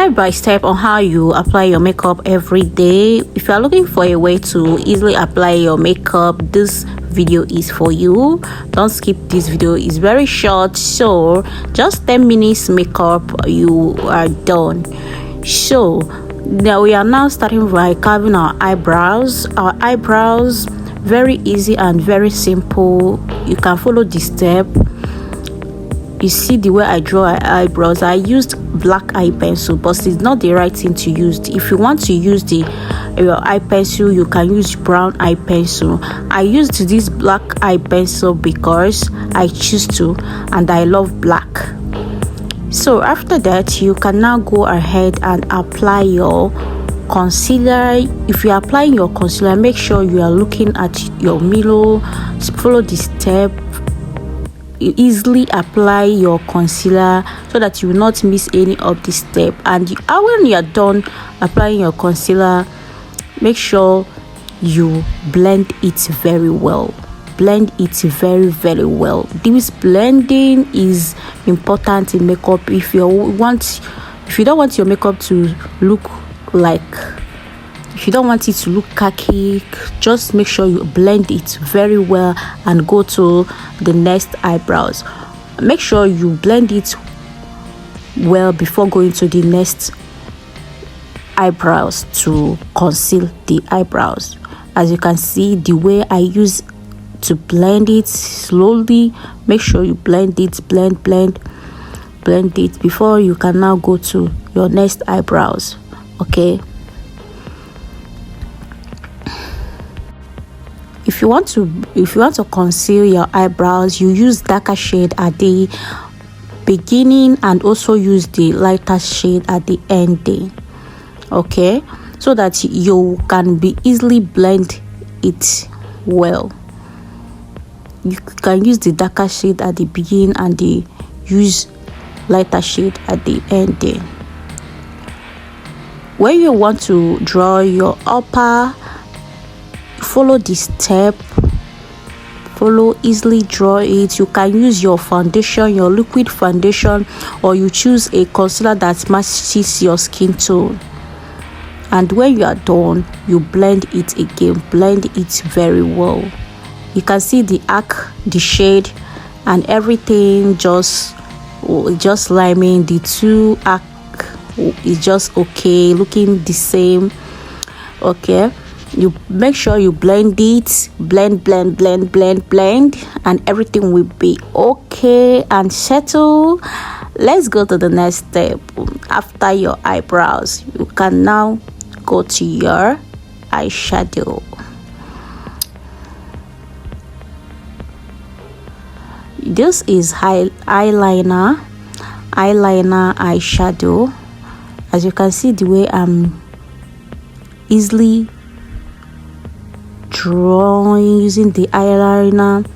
step by step on how you apply your makeup every day. If you are looking for a way to easily apply your makeup, this video is for you. Don't skip this video, it's very short, so just 10 minutes makeup, you are done. So now we are now starting by carving our eyebrows. Very easy and very simple. You can follow the step. You see the way I draw my eyebrows. I used black eye pencil, but it's not the right thing to use. If you want to use your eye pencil, you can use brown eye pencil. I used this black eye pencil because I choose to, and I love black. So after that, you can now go ahead and apply your concealer. If you're applying your concealer, make sure you are looking at your mirror. Follow the step. You easily apply your concealer so that you will not miss any of the step. And when you are done applying your concealer, make sure you blend it very well. Blend it very well. This blending is important in makeup. If you don't want your makeup to look like, if you don't want it to look khaki, just make sure you blend it very well and go to the next eyebrows. Make sure you blend it well before going to the next eyebrows to conceal the eyebrows. As you can see, the way I use to blend it slowly, make sure you blend it, blend it before you can now go to your next eyebrows. Okay, if you want to conceal your eyebrows, you use darker shade at the beginning and also use the lighter shade at the ending. Okay, so that you can be easily blend it well. You can use the darker shade at the beginning and use lighter shade at the ending. When you want to draw your upper, follow the step, easily draw it. You can use your foundation, your liquid foundation, or you choose a concealer that matches your skin tone. And when you are done, you blend it again, blend it very well. You can see the arc, the shade, and everything just liming. The two arc is just okay, looking the same. Okay, you make sure you blend it, blend, and everything will be okay and settle. Let's go to the next step. After your eyebrows, you can now go to your eyeshadow. This is eyeliner eyeshadow. As you can see, the way I'm easily drawing using the eyeliner.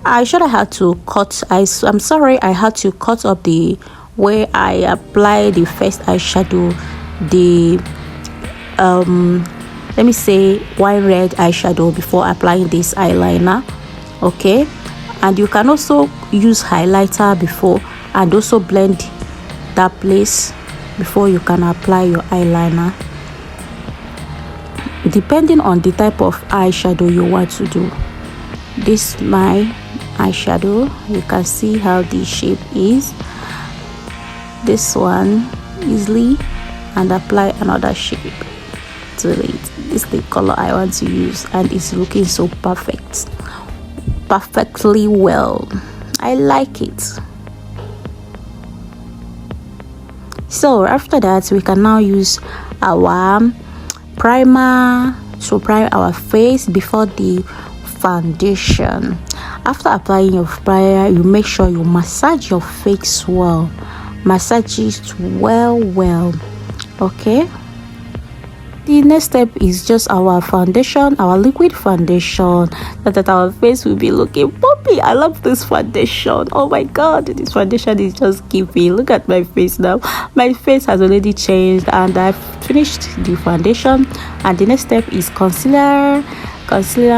I should have had to cut. I'm sorry, I had to cut up the way I apply the first eyeshadow, the let me say wine red eyeshadow, before applying this eyeliner. Okay, and you can also use highlighter before and also blend that place before you can apply your eyeliner, depending on the type of eyeshadow you want to do. This is my eyeshadow. You can see how the shape is. This one easily, and apply another shape to it. This is the color I want to use, and it's looking so perfectly well. I like it. So after that, we can now use our primer to prime our face before the foundation. After applying your primer, you make sure you massage your face well. Massage it well. Okay, the next step is just our foundation, our liquid foundation, that our face will be looking poppy. I love this foundation. Oh my god, this foundation is just giving. Look at my face now. My face has already changed, and I've finished the foundation. And the next step is concealer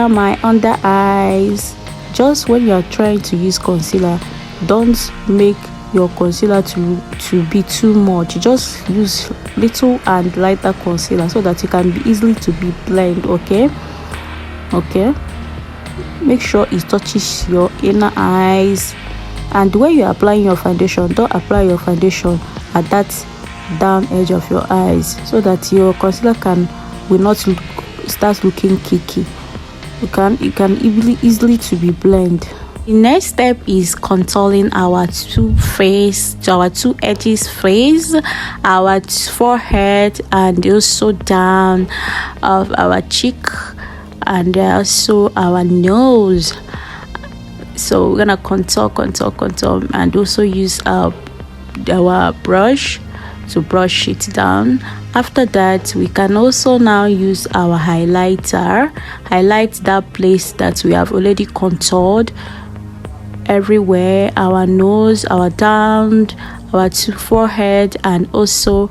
my under eyes. Just when you're trying to use concealer, don't make your concealer to be too much. Just use little and lighter concealer so that it can be easily to be blend. Okay, make sure it touches your inner eyes. And when you're applying your foundation, don't apply your foundation at that down edge of your eyes, so that your concealer will not start looking kicky. It can easily to be blend. The next step is contouring our two edges face, our forehead, and also down of our cheek, and also our nose. So we're gonna contour and also use our brush to brush it down. After that, we can also now use our highlighter, highlight that place that we have already contoured everywhere, our nose, our down, our forehead, and also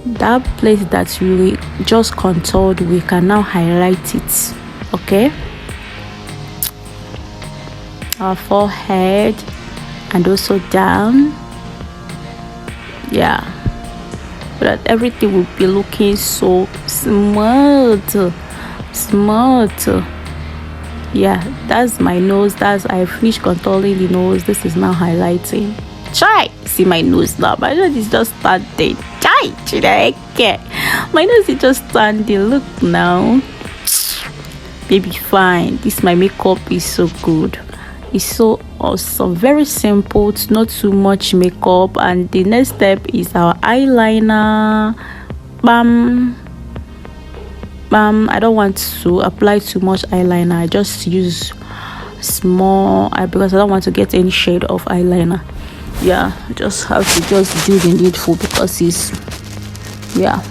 that place that we just contoured. We can now highlight it. Okay, our forehead and also down, yeah, so that everything will be looking so smooth. Yeah, that's my nose. I finished contouring the nose. This is now highlighting. Try see my nose now. My nose is just standing. My nose is just standing. Look now, baby, fine. This my makeup is so good. It's so awesome, very simple, it's not too much makeup. And the next step is our eyeliner. I don't want to apply too much eyeliner. I just use small because I don't want to get any shade of eyeliner. Yeah, just have to just do the needful because it's, yeah,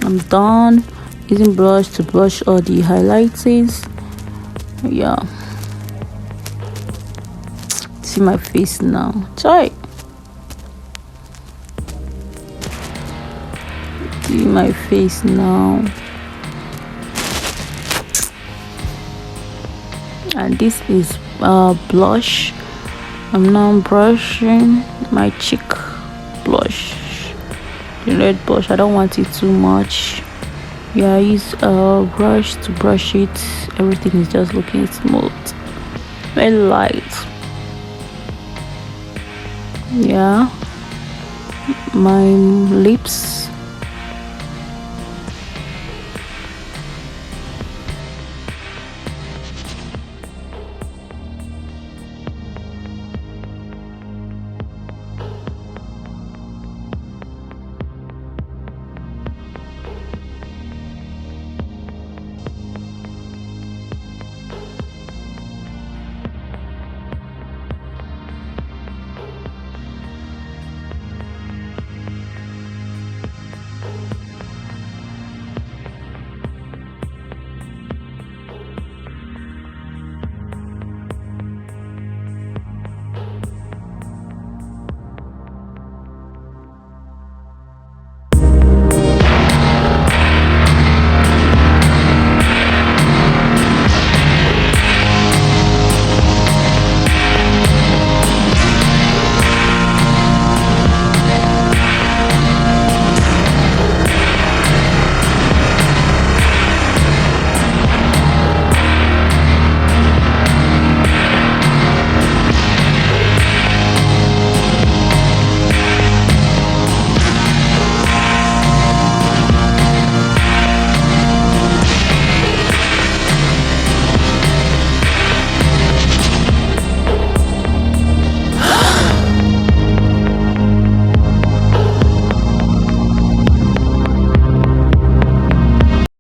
I'm done using brush to brush all the highlightings. Yeah, see my face now. Try see my face now. And this is blush. I'm now brushing my cheek blush, the red blush. I don't want it too much. Yeah, I use a brush to brush it. Everything is just looking smooth, very light. Yeah, my lips